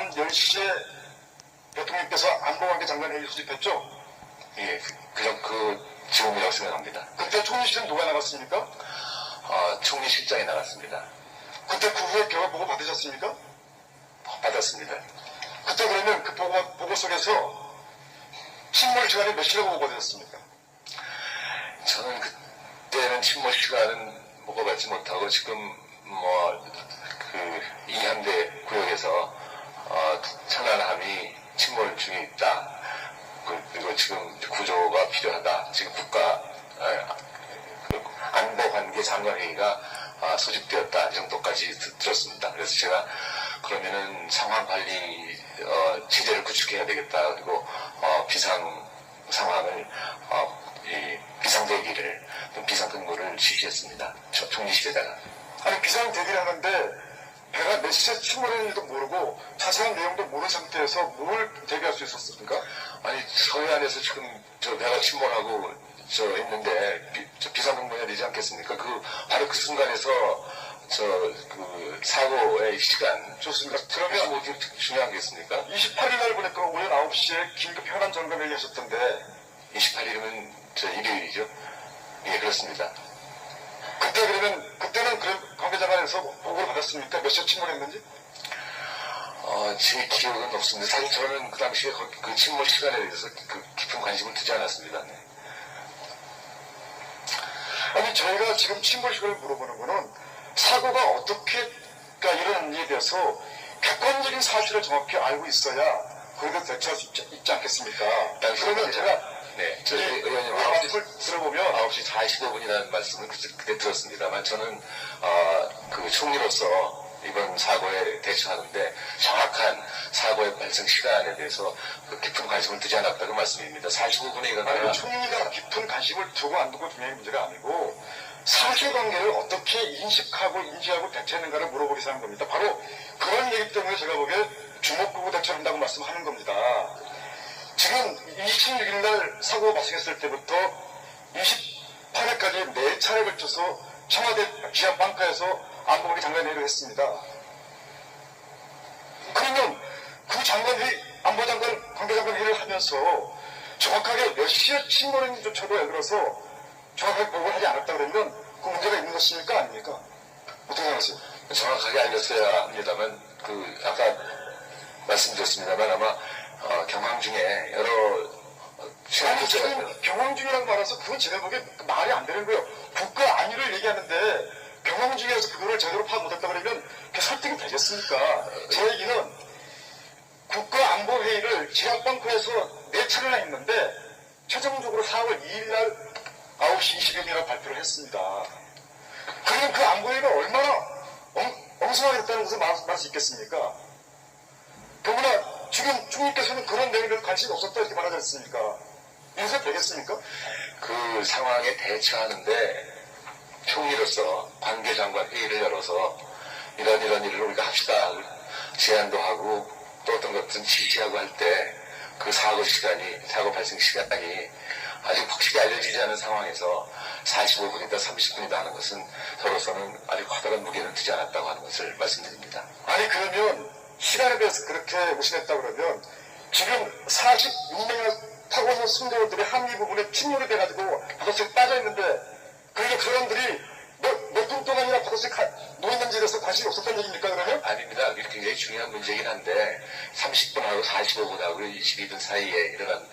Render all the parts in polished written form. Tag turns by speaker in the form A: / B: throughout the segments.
A: 밤 10시에 대통령께서 안보관계 장관회의 소집했죠?
B: 예, 그 지금이라고 생각합니다.
A: 그때 총리실은 누가 나갔습니까?
B: 총리실장이 나갔습니다.
A: 그때 그 후에 결과 보고 받으셨습니까?
B: 받았습니다.
A: 그때 그러면 그 보고 속에서 침몰 시간이 몇 시라고 보고 받으셨습니까?
B: 저는 그때는 침몰 시간은 먹어봤지 못하고 지금 이향대 구역에서 천안함이 침몰 중에 있다. 그리고 지금 구조가 필요하다. 지금 국가 안보관계 장관회의가 소집되었다. 이 정도까지 들었습니다. 그래서 제가 그러면은 상황 관리 체제를 구축해야 되겠다. 그리고 비상 상황을 비상대기를 비상근무를 지시했습니다. 총리실에다가.
A: 아니 비상대기를 하는데 배가 몇 시에 침몰했는지도 모르고 자세한 내용도 모르는 상태에서 뭘 대비할 수 있었습니까?
B: 아니 서해안에서 지금 저 배가 침몰하고 있는데 비상근무해야 되지 않겠습니까? 바로 그 순간에서 그 사고의 시간
A: 좋습니다. 그러면
B: 뭐 중요한 게 있습니까?
A: 28일 날 보니까 오전 9시에 긴급 현안 점검회의 하셨던데
B: 28일이면 일요일이죠? 예, 그렇습니다.
A: 그때는 그런 관계자관에서 보고를 받았습니까? 몇 시에 침몰했는지?
B: 제 기억은 없습니다. 사실 저는 그 당시에 그 침몰 시간에 대해서 깊은 관심을 두지 않았습니다. 네.
A: 아니 저희가 지금 침몰 시간을 물어보는 거는 사고가 어떻게 일어났는지에 대해서 객관적인 사실을 정확히 알고 있어야 그래도 대처할 수 있지 않겠습니까? 그러면 제가
B: 저희 의원님
A: 말씀을 들어보면
B: 9시 45분이라는 말씀을 그때 들었습니다만 저는 그 총리로서 이번 사고에 대처하는데 정확한 사고의 발생 시간에 대해서 깊은 관심을 두지 않았다고 말씀입니다. 45분에 일어나야
A: 총리가 깊은 관심을 두고 안 두고 중요한 문제가 아니고 사실관계를 어떻게 인식하고 인지하고 대처했는가를 물어보기 위해서 하는 겁니다. 바로 그런 얘기 때문에 제가 보기에 주목구구 대처한다고 말씀하는 겁니다. 지금 26일 날 사고가 발생했을 때부터 28일까지 4차례에 걸쳐서 청와대 지하방카에서 안보관계 장관회의를 했습니다. 그러면 그 장관회의, 안보장관, 관계장관 회의를 하면서 정확하게 몇 시에 침몰했는지조차도 예를 들어서 정확하게 보고를 하지 않았다 그러면 그 문제가 있는 것입니까? 아닙니까? 어떻게 생각하세요?
B: 정확하게 알렸어야 합니다만 아까 말씀드렸습니다만 아마 경황 중에 여러
A: 아니 지금 경황 중이라고 말해서 그건 제가 보기에 말이 안 되는 거예요. 국가 안위를 얘기하는데 경황 중에서 그거를 제대로 파악 못했다 그러면 그게 설득이 되겠습니까? 제 얘기는 국가안보회의를 지하방크에서 4차례나 했는데 최종적으로 4월 2일 날 9시 20분이라고 발표를 했습니다. 그러면 그 안보회의가 얼마나 엉성하게 됐다는 것을 말할 수 있겠습니까? 더구나 지금 총리께서는 그런 내용에 대해서 관심이 없었다 이렇게 말하지 않습니까? 이래서 되겠습니까?
B: 그 상황에 대처하는데 총리로서 관계장관 회의를 열어서 이런 일을 우리가 합시다 제안도 하고 또 어떤 것든 지시하고 할 때 그 사고 발생 시간이 아직 확실히 알려지지 않은 상황에서 45분이다 30분이다 하는 것은 저로서는 아주 커다란 무게를 두지 않았다고 하는 것을 말씀드립니다.
A: 아니 그러면 시간에 대해서 그렇게 무신했다 그러면 지금 46명을 타고 있는 승객들이 항리 부분에 침몰이 돼가지고 바닷속에 빠져있는데 그러니까 그 사람들이 몇 분 동안이나 바닷속에 놓였는지에 대해서 관심이 없었다는 얘기입니까 그러면?
B: 아닙니다. 이게 굉장히 중요한 문제이긴 한데 30분하고 45분하고 22분 사이에 일어난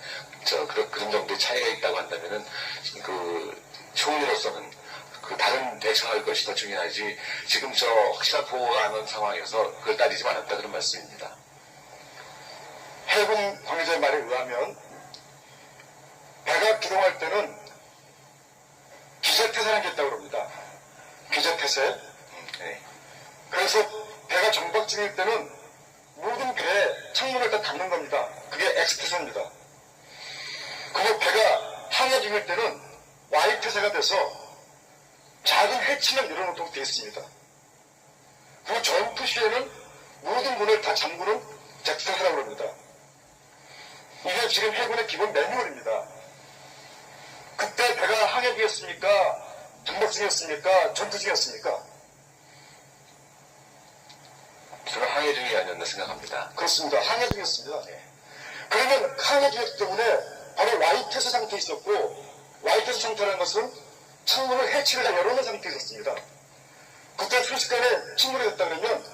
B: 그런 정도의 차이가 있다고 한다면은 그 총리로서는 다른 대처할 것이 더 중요하지 지금 확실한 보호가 안 온 상황에서 그걸 따지지 않았다 그런 말씀입니다.
A: 해군 관계자의 말에 의하면 배가 기동할 때는 기재태세라는 게 있다고 그럽니다. 기재태세.
B: 네.
A: 그래서 배가 정박 중일 때는 모든 배에 창문을 다 닫는 겁니다. 그게 X태세입니다. 그리고 배가 항해 중일 때는 Y태세가 돼서 작은 해치만 열어놓도록 되어 있습니다. 그리고 전투 시에는 모든 문을 다 잠그는 Z태세라고 합니다. 이게 지금 해군의 기본 매뉴얼입니다. 그때 배가 항해 중이었습니까? 정박 중이었습니까? 전투 중이었습니까?
B: 저는 항해 중이 아니었나 생각합니다.
A: 그렇습니다. 항해 중이었습니다. 그러면 항해 중이었기 때문에 바로 와이태세 상태에 있었고, 와이태세 상태라는 것은 창문을 해치를 다 열어놓은 상태에 있었습니다. 그때 순식간에 침몰이 됐다 그러면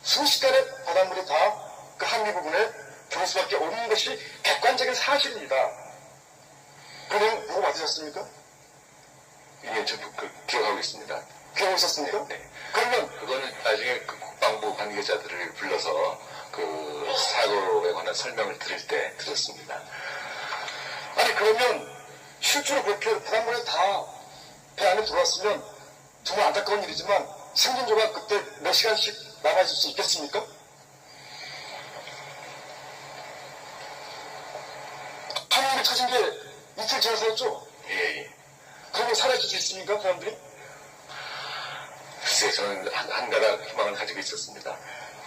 A: 순식간에 바닷물이 다 그 항해 부분에 들어올 수밖에 없는 것이 객관적인 사실입니다. 그러면 보고 맞으셨습니까?
B: 예, 저 기억하고 있습니다.
A: 기억하고 있었습니까?
B: 네.
A: 그러면
B: 그거는 나중에 그 국방부 관계자들을 불러서 그 사고에 관한 설명을 들을 때 들었습니다.
A: 아니 그러면 실제로 그렇게 바닷물이 다 배 안에 들어왔으면 정말 안타까운 일이지만 생존자가 그때 몇 시간씩 남아 있을 수 있겠습니까? 항해를 찾은 게 이틀 지나서였죠?
B: 예.
A: 그러면 살아있을 수 있습니까? 그 사람들이?
B: 글쎄, 저는 한가닥 희망을 가지고 있었습니다.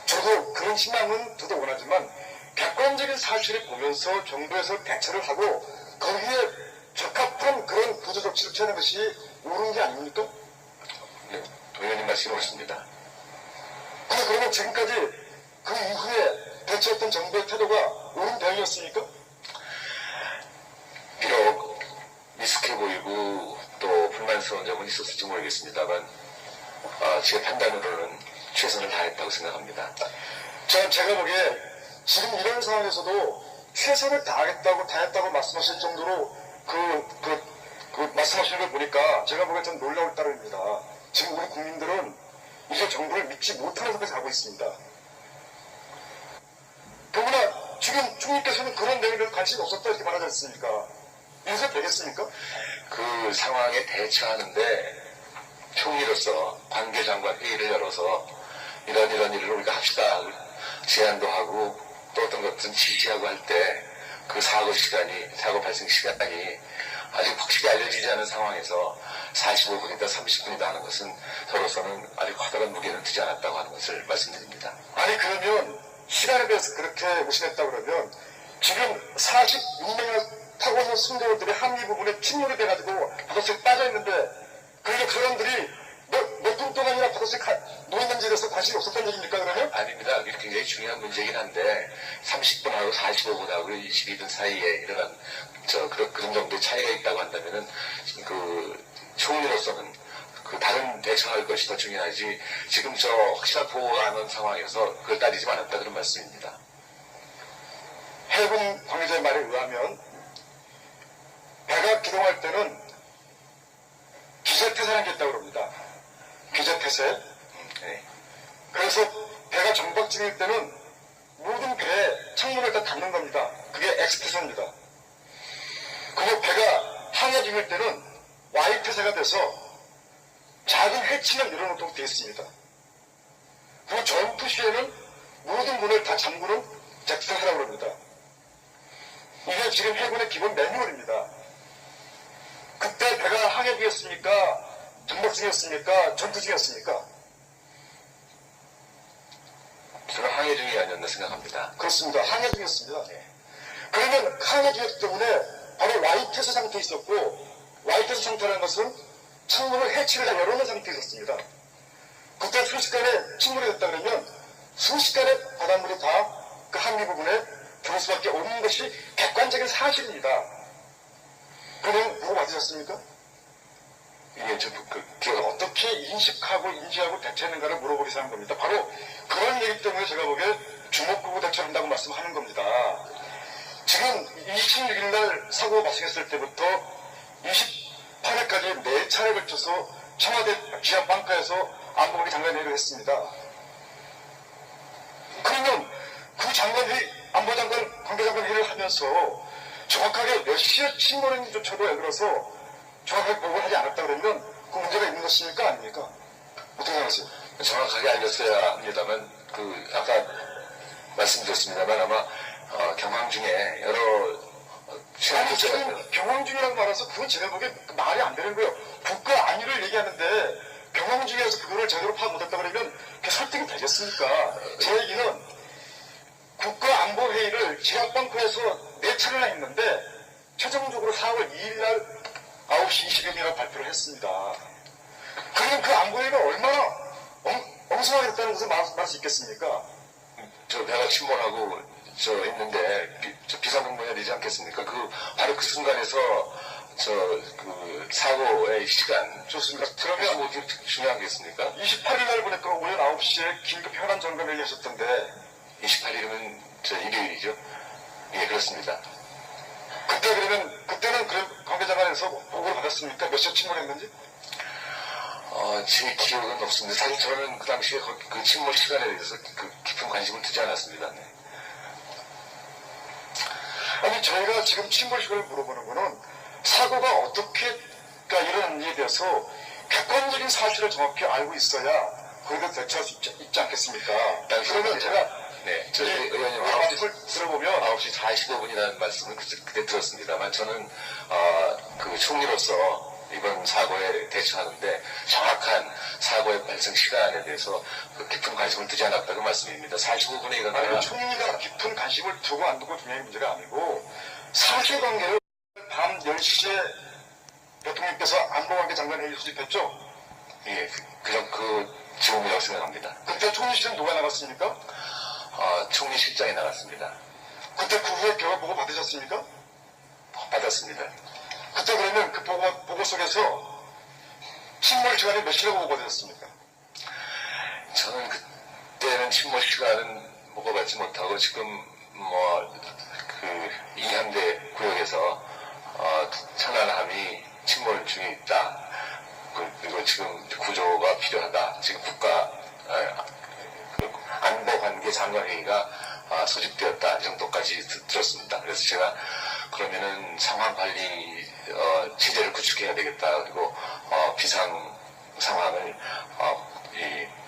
A: 저도 그런 희망은 저도 원하지만 객관적인 사실을 보면서 정부에서 대처를 하고 거기에 적합한 그런 구조 조치를 취하는 것이 옳은 게 아닙니까?
B: 네, 도현님 말씀이 옳습니다.
A: 근데 그러면 지금까지 그 이후에 대처했던 정부의 태도가 옳은 대응이었습니까?
B: 비록 미숙해 보이고 또 불만스러운 점은 있었을지 모르겠습니다만 제 판단으로는 최선을 다했다고 생각합니다.
A: 제가 보기에 지금 이런 상황에서도 최선을 다했다고 말씀하실 정도로 그 말씀하시는 걸 보니까 제가 보기에 좀 놀라울 따름입니다. 지금 우리 국민들은 이제 정부를 믿지 못하는 속에서 가고 있습니다. 더구나 지금 총리께서는 그런 내용에 관심이 없었다 이렇게 말하지 않습니까? 이래서 되겠습니까?
B: 그 상황에 대처하는데 총리로서 관계장관 회의를 열어서 이런 일을 우리가 합시다 제안도 하고 또 어떤 것은 지시하고 할 때 그 사고 발생 시간이 아직 확실히 알려지지 않은 상황에서 45분이다 30분이다 하는 것은 저로서는 아주 커다란 무게는 두지 않았다고 하는 것을 말씀드립니다.
A: 아니 그러면 시간에 대해서 그렇게 무심했다 그러면 지금 46명을 타고 있는 승객들이 항해 부분에 침몰이 돼가지고 바닷속에 빠져있는데 그러니까 그 사람들이 몇 분 동안이나 바닷속에 놓였는지에 대해서 관심이 없었던 얘기입니까 그러면?
B: 아닙니다. 이게 굉장히 중요한 문제이긴 한데 30분하고 45분하고 22분 사이에 일어난 그런 정도의 차이가 있다고 한다면은 그 총리로서는 그 다른 대처할 것이 더 중요하지 지금 확실한 보호가 안 온 상황에서 그걸 따지지 않았다 그런 말씀입니다.
A: 해군 관계자의 말에 의하면 배가 기동할 때는 기재태세라는 게 있다고 그럽니다. 기재태세.
B: 네.
A: 그래서 배가 정박 중일 때는 모든 배에 창문을 다 닫는 겁니다. 그게 엑스태세입니다. 그리고 배가 항해 중일 때는 Y태세가 돼서 작은 해치만 열어놓도록 되어 있습니다. 그리고 전투 시에는 모든 문을 다 잠그는 Z태세라고 합니다. 이게 지금 해군의 기본 매뉴얼입니다. 그때 배가 항해 중이었습니까? 정박 중이었습니까? 전투 중이었습니까?
B: 저는 항해 중이 아니었나 생각합니다.
A: 그렇습니다. 항해 중이었습니다. 그러면 항해 중이었기 때문에 바로 와이태세 상태에 있었고 와이태세 상태라는 것은 창문을 해치를 다 열어놓은 상태에 있었습니다. 그때 순식간에 침몰이 됐다 그러면 순식간에 바닷물이 다 그 항해 부분에 들어올 수밖에 없는 것이 객관적인 사실입니다. 그러면 보고 맞으셨습니까?
B: 이게
A: 그걸 어떻게 인식하고 인지하고 대처했는가를 물어보기 위해서 하는 겁니다. 바로 그런 얘기 때문에 제가 보기에 주목하고 대처한다고 말씀하는 겁니다. 지금 26일 날 사고가 발생했을 때부터 28일까지 4차례에 걸쳐서 청와대 지하방카에서 안보관리 장관 회의를 했습니다. 그러면 그 안보장관, 관계장관 회의를 하면서 정확하게 몇 시에 침몰했는지조차도 예를 들어서 정확하게 보고를 하지 않았다 그러면 그 문제가 있는 것입니까? 아닙니까? 어떻게 생각하세요?
B: 정확하게 알렸어야 합니다만 아까 말씀드렸습니다만 아마 경황 중에 여러
A: 아니 지금 경황 중이라고 말해서 그건 제가 보기에 말이 안 되는 거예요. 국가 안위를 얘기하는데 경황 중에서 그거를 제대로 파악 못했다 그러면 그게 설득이 되겠습니까? 제 얘기는 국가안보회의를 지하방크에서 4차례나 했는데 최종적으로 4월 2일 날 9시 20분이라고 발표를 했습니다. 그러면 그 안보회의가 얼마나 엉성하게 됐다는 것을 말할 수 있겠습니까?
B: 저 배가 침몰하고 저 있는데 비상근무해야 되지 않겠습니까? 바로 그 순간에서 그 사고의 시간
A: 좋습니다.
B: 그러면
A: 그러면
B: 뭐 어떻게 중요하겠습니까?
A: 28일 날 보니까 오전 9시에 긴급 현안 점검회의 하셨던데
B: 28일이면 일요일이죠? 예, 그렇습니다.
A: 그때는 그런 관계자관에서 보고를 받았습니까? 몇 시에 침몰했는지?
B: 제 기억은 없습니다. 사실 저는 그 당시에 그 침몰 시간에 대해서 깊은 관심을 두지 않았습니다. 네.
A: 아니 저희가 지금 침몰 시간을 물어보는 거는 사고가 어떻게 일어난 이에 대해서 객관적인 사실을 정확히 알고 있어야 거기에 대처할 수 있지 않겠습니까? 그러면 제가
B: 네,
A: 이
B: 의원님
A: 말씀을 들어보면
B: 9시 45분이라는 말씀을 그때 들었습니다만 저는 그 총리로서 이번 사고에 대처하는데 정확한 사고의 발생 시간에 대해서 깊은 관심을 두지 않았다고 말씀입니다. 45분에
A: 아니,
B: 일어나야
A: 총리가 깊은 관심을 두고 안 두고 중요한 문제가 아니고 사실관계를 밤 10시에 대통령께서 안보관계 장관 회의 소집했죠?
B: 예, 그 지금이라고 생각합니다.
A: 그때 총리실은 누가 나갔습니까?
B: 총리실장이 나갔습니다.
A: 그때 그 후에 결과 보고 받으셨습니까?
B: 받았습니다.
A: 그때 그러면 그 보고 속에서 침몰 시간이 몇 시라고 보고되셨습니까?
B: 저는 그때는 침몰 시간은 먹어봤지 못하고 지금 이향대 구역에서 천안함이 침몰 중에 있다. 그리고 지금 구조가 필요하다. 지금 국가 안보관계 장관회의가 소집되었다. 이 정도까지 들었습니다. 그래서 제가 그러면은 상황 관리 체제를 구축해야 되겠다. 그리고 비상 상황을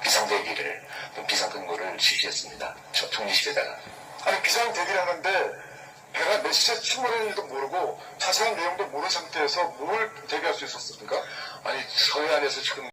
B: 비상대기를 비상근무를 지시했습니다. 총리실에다가.
A: 아니 비상대기를 하는데 배가 몇 시에 침몰했는지도 모르고 자세한 내용도 모르는 상태에서 뭘 대비할 수 있었습니까?
B: 아니 서해안에서 지금